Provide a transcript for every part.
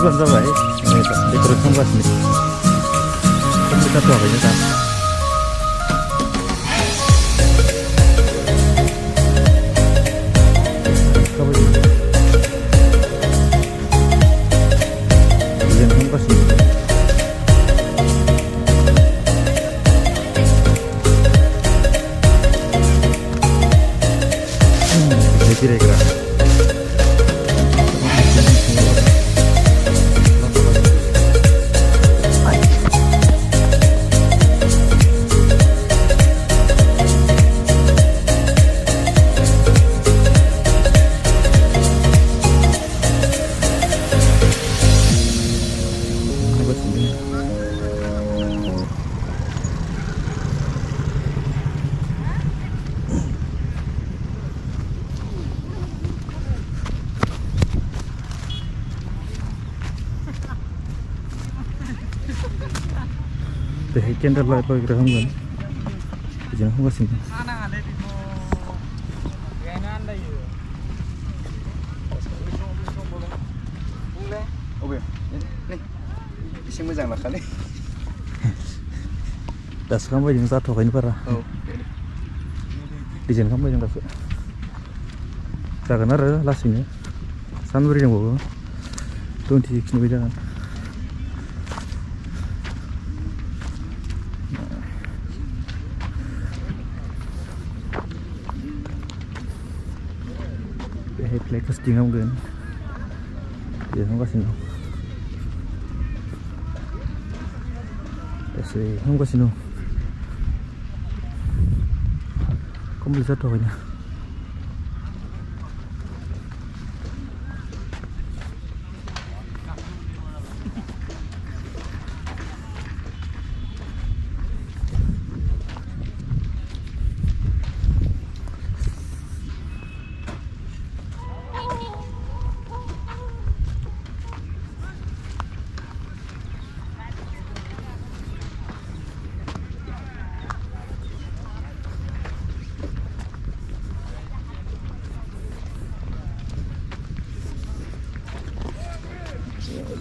bulan berapa ya? Dekorasi unggas nih. Kita tuh apa ya kan? Kira-kira deh cendol lah pakai geraham kan jangan unggas ini isi moजां लाखालै दासो खालामबाय जों जाथ'वाखैनो बारा design खालामबाय जों दासो जागोन आरो लासैनो सानब्रै दंबावो 26 निफ्राय जागोन Play casting hamgोन hamगासिनो दासो hamगासिनो कमप्लिट जाथ'वाखैनो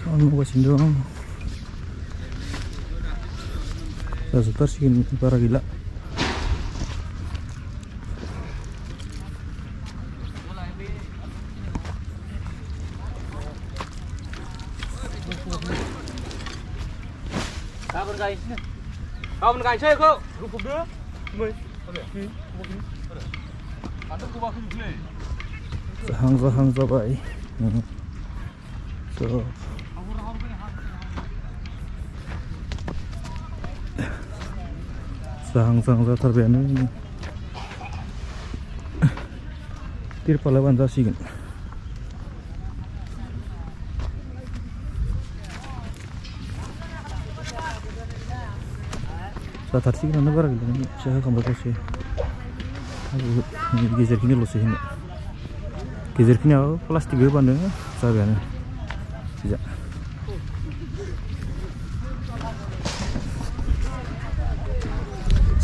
मावगासिनो दं जाजोबथारसिगोन बारा गैला गाबोन गायनोसै बेखौ रुफबदो जाहां जाबाय जाहां जाथारबायानो तिरपाला बानो जासिगोन जाथारसिगोनानो बारा गैला एसे होखांबाय दसे गेजेरखिनिल'सै होनो गेजेरखिनियाव प्लास्टिक होबानो जाबायानो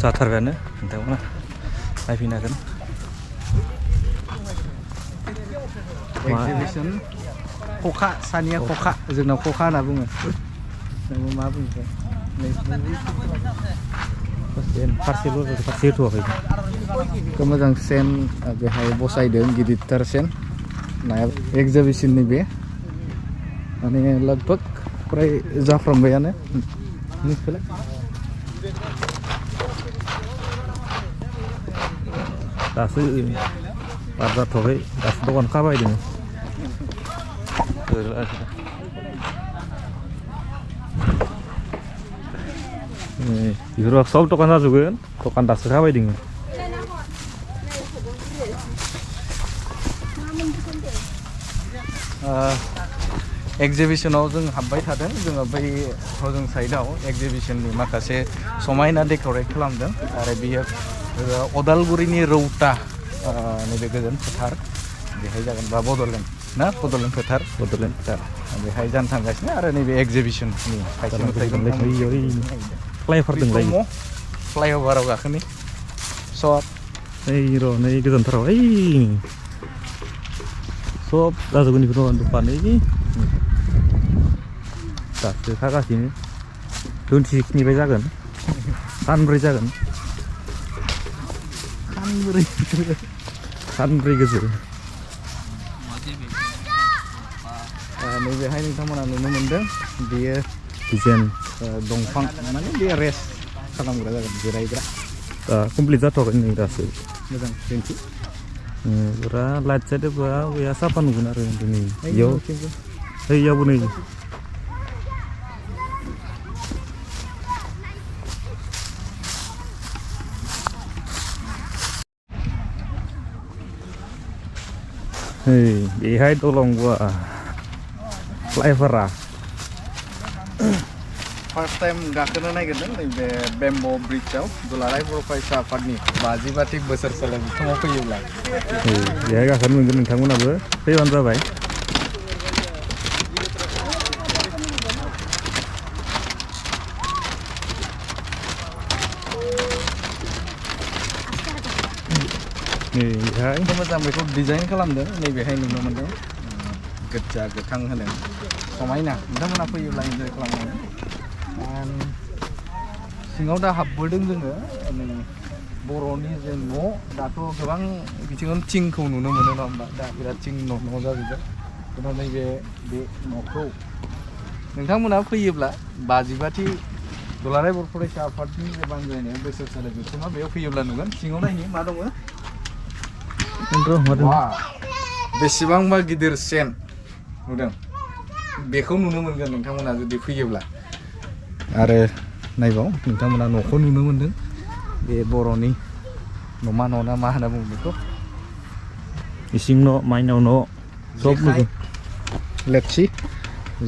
जाथारबायानो नोंथांमोना नायफैनो हागोन एक्जिबिसन खखा सानिया खखा जोंनाव खखा होनना बुङो नोङो मा बुङो फारसे होथ'वाखै मोजां सेन बेहाय बसायदों गिदिरथार सेन नाया एक्जिबिसननि बे माने लगभग फ्राय जाफ्रामबायानो दासो बार जाथ'वाखै दासो दखान खाबायदों बेफोर सब दखान जाजोबगोन दखान दासो खाबायदों एक्जिबिसनाव जों हाबबाय थादों जोङो बै हजों साइडआव एक्जिबिसननि माखासे समायना डेक'रेट खालामदों आरो बियो अदालगुरिनि रौता नैबे गोजोन फोथार बेहाय जागोन बा बड'लेण्ड फोथार बेहाय जानो थांगासिनो आरो नैबे एक्जिबिसननि फ्लाइअभाराव गाखोनि सब नै गोजानथाराव सब जाजोबगोन बेफोर दखान दासो खागासिनो दोनथिखिनिफ्राय जागोन सानब्रै जागोन सानब्रै गोजौ नैबेहाय नोंथांमोना नुनो मोनदों बेयो डिजाइन दंफां माने बे रेस्ट खालामग्रा जागोन जिरायग्रा दा कमप्लिट जाथ'वाखै नै दासो मोजां दिन्थि फुरा लाइट साइड बा बया साफा नुगोन आरो दिनै इयावबो नै बेहाय दलं गवा फ्लाइअभारा फार्स्ट टाइम गाखोनो नागिरदों नैबे बेम्ब' ब्रिजआव दुलाराय बर' फरायसा आफादनि 50 बोसोर सोलोंथायाव फैयोब्ला बेहाय गाखोनो मोनगोन नोंथांमोनाबो फैबानो जाबाय नैहाय मोजां बेखौ डिजाइन खालामदों नैबेहाय नुनो मोनदों गोजा गोथां होनो समायना नोंथांमोना फैयोब्ला इन्जय खालामनो सिङाव दा हाबबोदों जोङो बर'नि जे न' दाथ' गोबां बिथिङावनो थिंखौ नुनो मोनो नङा होमबा दा बिराद थिं न' जाजोबबाय दा नैबे बे न'खौ नोंथांमोना फैयोब्ला 50 दुलाराय बर' फरायसा आफादनि जे बानजायनाय बोसोरसालि जथुम्मा बेयाव फैयोब्ला नुगोन सिङाव नायनि मा दङ बेसेबांबा गिदिर सेन नुदों बेखौ नुनो मोनगोन नोंथांमोना जुदि फैयोब्ला आरो नायबाव नोंथांमोना न'खौ नुनो मोनदों बे बर'नि न'मा न'ना मा होनना बुङो बेखौ इसिं न' माइनाव न' सब नुगोन लेपसि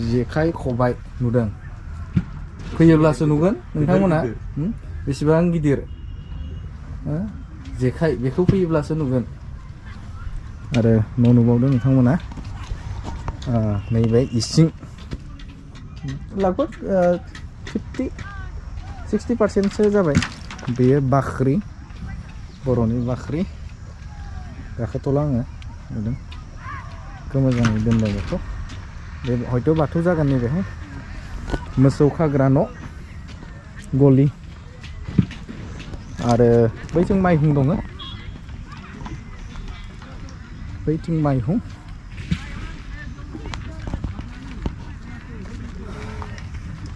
जेखाइ खबाइ नुदों फैयोब्लासो नुगोन नोंथांमोना बेसेबां गिदिर जेखाइ बेखौ फैयोब्लासो नुगोन आरो न' नुबावदों नोंथांमोना नैबे इसिं लगभग 50-60% जाबाय बेयो बाख्रि बर'नि बाख्रि गाखोथ'ला आङो नुदों मोजाङै दोनबाय बेखौ बे हयथ' बाथौ जागोन नैबेहाय मोसौ खाग्रा न' गलि आरो बैथिं माइहुं दङ बैथिं माइहुं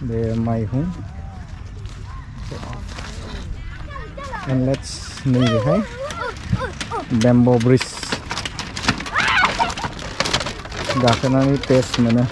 बे माइहुं and let's नैबेहाय बेम्बो ब्रिज गाखोनानै टेस्ट मोनो